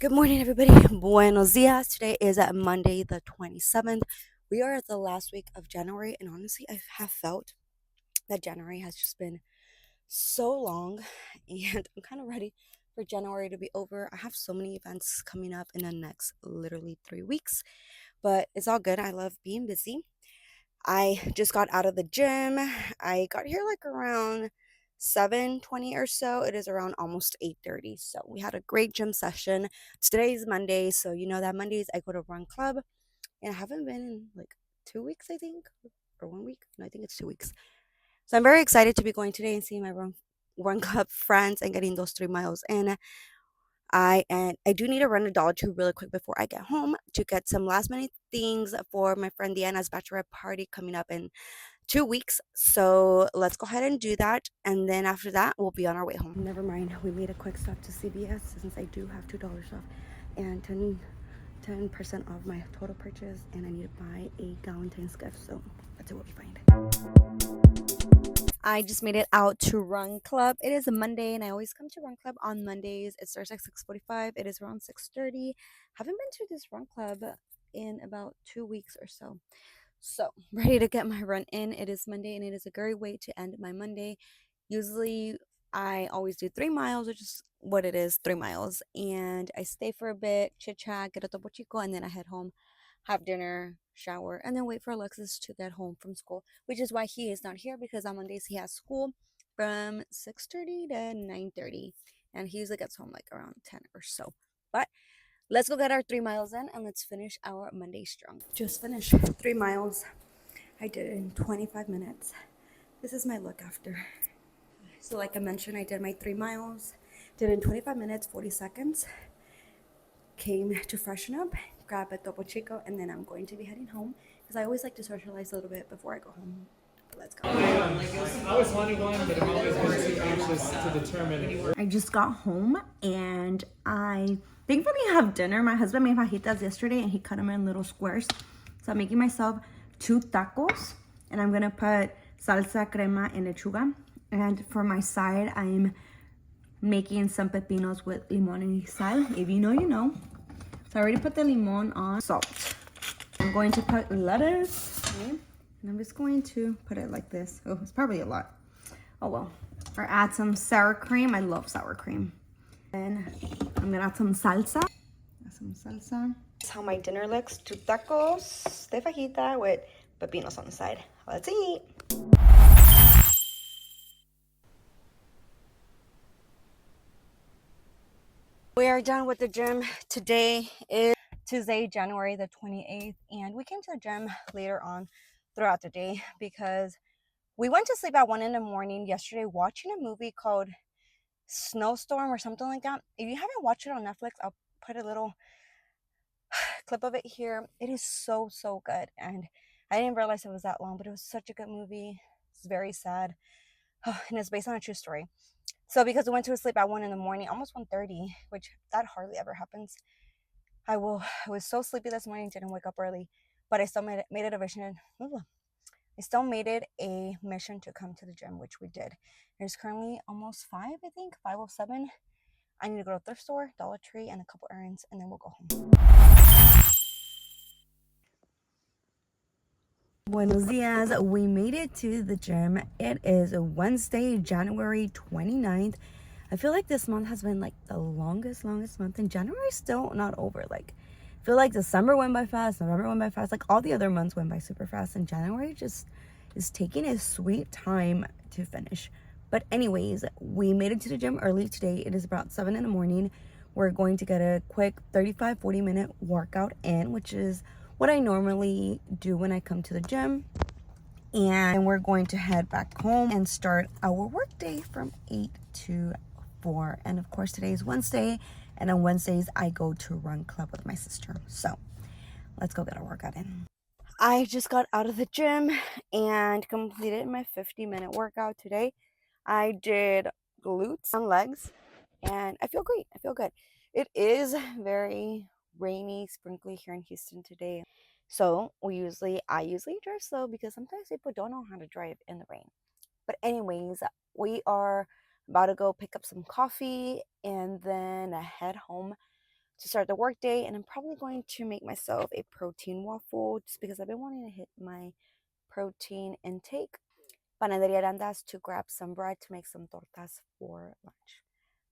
Good morning, everybody. Buenos dias. Today is Monday, the 27th. We are at the last week of January, and honestly, I have felt that January has just been so long, and I'm kind of ready for January to be over. I have so many events coming up in the next literally 3 weeks, but it's all good. I love being busy. I just got out of the gym. I got here like around 7:20 or so. It is around almost 8:30. So we had a great gym session. Today's Monday, so you know that Mondays I go to run club, and I haven't been in like 2 weeks, I think, or 1 week. No, I think it's 2 weeks. So I'm very excited to be going today and seeing my run club friends and getting those 3 miles in. I do need to run to Dollar Tree really quick before I get home to get some last minute things for my friend Diana's bachelorette party coming up in 2 weeks. So let's go ahead and do that. And then after that, we'll be on our way home. Never mind. We made a quick stop to CVS since I do have $2 off and 10% off my total purchase. And I need to buy a Valentine's gift. So let's see what we find. I just made it out to Run Club. It is a Monday, and I always come to Run Club on Mondays. It starts at 6:45. It is around 6:30. Haven't been to this Run Club in about 2 weeks or so. So, ready to get my run in. It is Monday, and it is a great way to end my Monday. Usually, I always do 3 miles, which is what it is, 3 miles. And I stay for a bit, chit chat, get a topo chico, and then I head home, have dinner, shower, and then wait for Alexis to get home from school, which is why he is not here because on Mondays he has school from 6:30 to 9:30. And he usually gets home like around 10 or so. But let's go get our 3 miles in and let's finish our Monday strong. Just finished 3 miles. I did it in 25 minutes. This is my look after. So like I mentioned, I did my 3 miles, did it in 25 minutes, 40 seconds. Came to freshen up, grab a Topo Chico, and then I'm going to be heading home because I always like to socialize a little bit before I go home. Let's go. I was wanting one, but I'm always too anxious to determine. I just got home and I thankfully have dinner. My husband made fajitas yesterday and he cut them in little squares. So I'm making myself 2 tacos and I'm gonna put salsa, crema, and lechuga. And for my side, I'm making some pepinos with limon and sal. If you know, you know. So I already put the limon on. Salt. I'm going to put lettuce. Okay. And I'm just going to put it like this. Oh, it's probably a lot. Oh well. Or add some sour cream. I love sour cream. And I'm gonna add some salsa. This is how my dinner looks. 2 tacos de fajita with pepinos on the side. Let's eat. We are done with the gym. Today is Tuesday, January the 28th, and we came to the gym later on throughout the day because we went to sleep at 1 in the morning yesterday watching a movie called Snowstorm or something like that. If you haven't watched it on Netflix, I'll put a little clip of it here. It is so, so good, and I didn't realize it was that long, but it was such a good movie. It's very sad, and it's based on a true story. So because we went to sleep at 1 in the morning, almost 1:30, which that hardly ever happens, I was so sleepy this morning, didn't wake up early, but I still made it a vision. I still made it a mission to come to the gym, which we did. It's currently almost 5, I think, 5:07. I need to go to the thrift store, Dollar Tree, and a couple errands, and then we'll go home. Buenos dias. We made it to the gym. It is Wednesday, January 29th. I feel like this month has been like the longest month, and January is still not over. Like, I feel like December went by fast, November went by fast, like all the other months went by super fast, and January just is taking its sweet time to finish. But anyways, we made it to the gym early today. It is about 7 in the morning. We're going to get a quick 35-40 minute workout in, which is what I normally do when I come to the gym. And we're going to head back home and start our work day from 8 to 4. And of course, today is Wednesday, and on Wednesdays I go to Run Club with my sister. So let's go get our workout in. I just got out of the gym and completed my 50-minute workout today. I did glutes and legs, and I feel great. I feel good. It is very rainy, sprinkly here in Houston today. So I usually drive slow because sometimes people don't know how to drive in the rain. But anyways, we are about to go pick up some coffee and then head home to start the workday, and I'm probably going to make myself a protein waffle just because I've been wanting to hit my protein intake. Panaderia Arandas to grab some bread to make some tortas for lunch.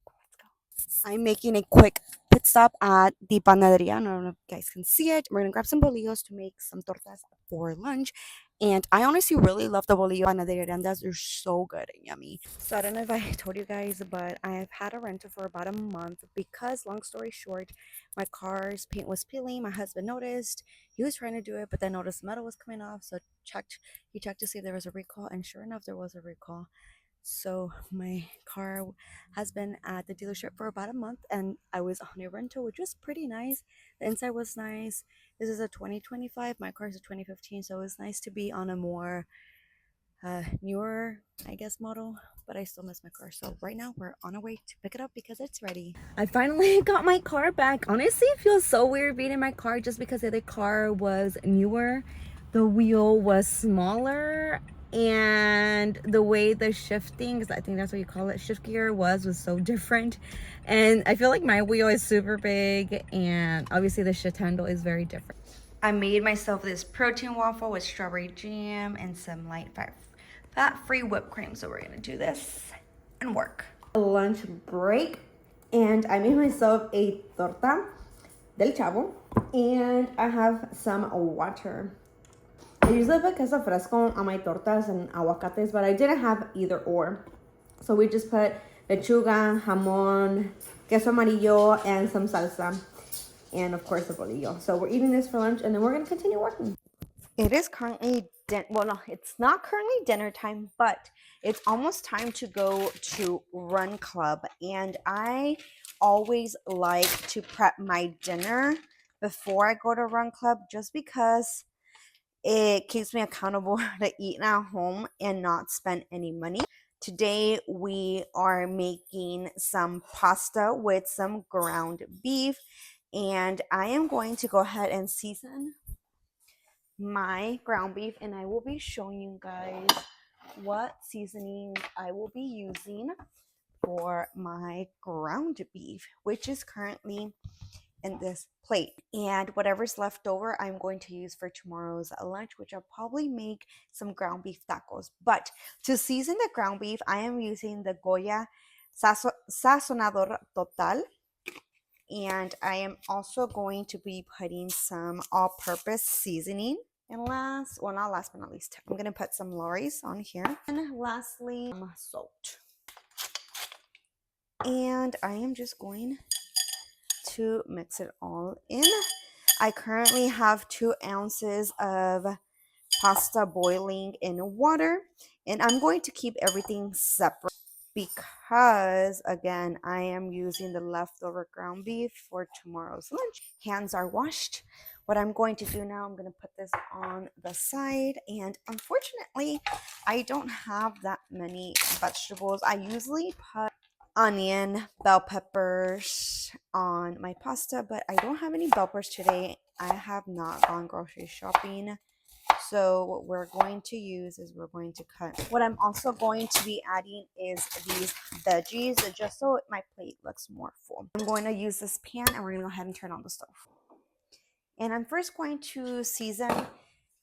Let's go. I'm making a quick pit stop at the panaderia. I don't know if you guys can see it. We're gonna grab some bolillos to make some tortas for lunch. And I honestly really love the bolillo panaderia Arandas. They're so good and yummy. So I don't know if I told you guys, but I've had a rental for about a month because, long story short, my car's paint was peeling. My husband noticed. He was trying to do it, but then noticed metal was coming off. So he checked to see if there was a recall, and sure enough, there was a recall. So my car has been at the dealership for about a month, and I was on a rental, which was pretty nice. The inside was nice. This is a 2025. My car is a 2015, so it was nice to be on a more newer, I guess, model. But I still miss my car. So right now we're on our way to pick it up because it's ready. I finally got my car back. Honestly, it feels so weird being in my car just because the other car was newer. The wheel was smaller, and the way the shifting, I think that's what you call it, shift gear was so different. And I feel like my wheel is super big, and obviously the shift handle is very different. I made myself this protein waffle with strawberry jam and some light fat-free whipped cream. So we're gonna do this and work. A lunch break, and I made myself a torta del chavo, and I have some water. I usually put queso fresco on my tortas and aguacates, but I didn't have either or. So we just put lechuga, jamon, queso amarillo, and some salsa. And of course the bolillo. So we're eating this for lunch, and then we're gonna continue working. It is currently it's not currently dinner time, but it's almost time to go to Run Club. And I always like to prep my dinner before I go to Run Club, just because it keeps me accountable to eat at home and not spend any money. Today we are making some pasta with some ground beef, and I am going to go ahead and season my ground beef, and I will be showing you guys what seasoning I will be using for my ground beef, which is currently in this plate. And whatever's left over, I'm going to use for tomorrow's lunch, which I'll probably make some ground beef tacos. But to season the ground beef, I am using the Goya Sazonador Total. And I am also going to be putting some all-purpose seasoning. And not last but not least, I'm going to put some Lawry's on here. And lastly, salt. And I am just going to mix it all in. I currently have 2 ounces of pasta boiling in water, and I'm going to keep everything separate because, again, I am using the leftover ground beef for tomorrow's lunch. Hands are washed. What I'm going to do now, I'm going to put this on the side, and unfortunately, I don't have that many vegetables. I usually put onion, bell peppers on my pasta, but I don't have any bell peppers today. I have not gone grocery shopping. So what we're going to use is we're going to cut. What I'm also going to be adding is these veggies, just so my plate looks more full. I'm going to use this pan, and we're going to go ahead and turn on the stove. And I'm first going to season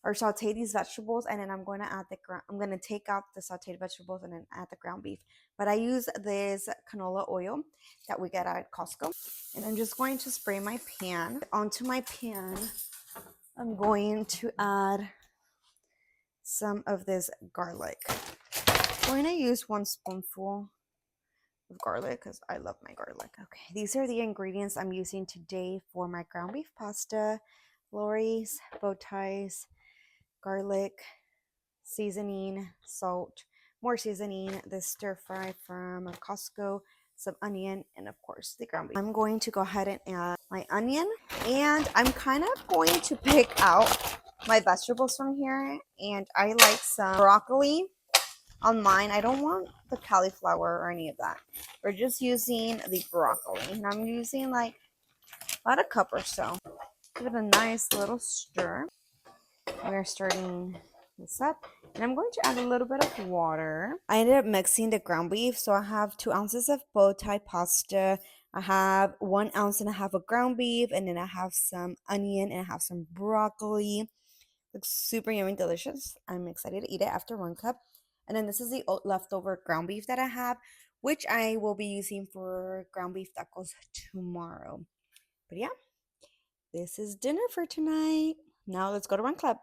or saute these vegetables, and then I'm going to add I'm going to take out the sauteed vegetables and then add the ground beef. But I use this canola oil that we get at Costco, and I'm just going to spray my pan. Onto my pan, I'm going to add some of this garlic. I'm going to use 1 spoonful of garlic because I love my garlic. Okay, these are the ingredients I'm using today for my ground beef pasta: Lawry's, bow ties, garlic, seasoning, salt, more seasoning, the stir fry from Costco, some onion, and of course the ground beef. I'm going to go ahead and add my onion, and I'm kind of going to pick out my vegetables from here, and I like some broccoli on mine. I don't want the cauliflower or any of that. We're just using the broccoli, and I'm using like about a cup or so. Give it a nice little stir. We're starting this up, and I'm going to add a little bit of water. I ended up mixing the ground beef, so I have 2 ounces of bow tie pasta. I have 1.5 ounces of ground beef, and then I have some onion, and I have some broccoli. Looks super yummy, delicious. I'm excited to eat it after 1 cup. And then this is the leftover ground beef that I have, which I will be using for ground beef tacos tomorrow. But yeah, this is dinner for tonight. Now let's go to Run Club.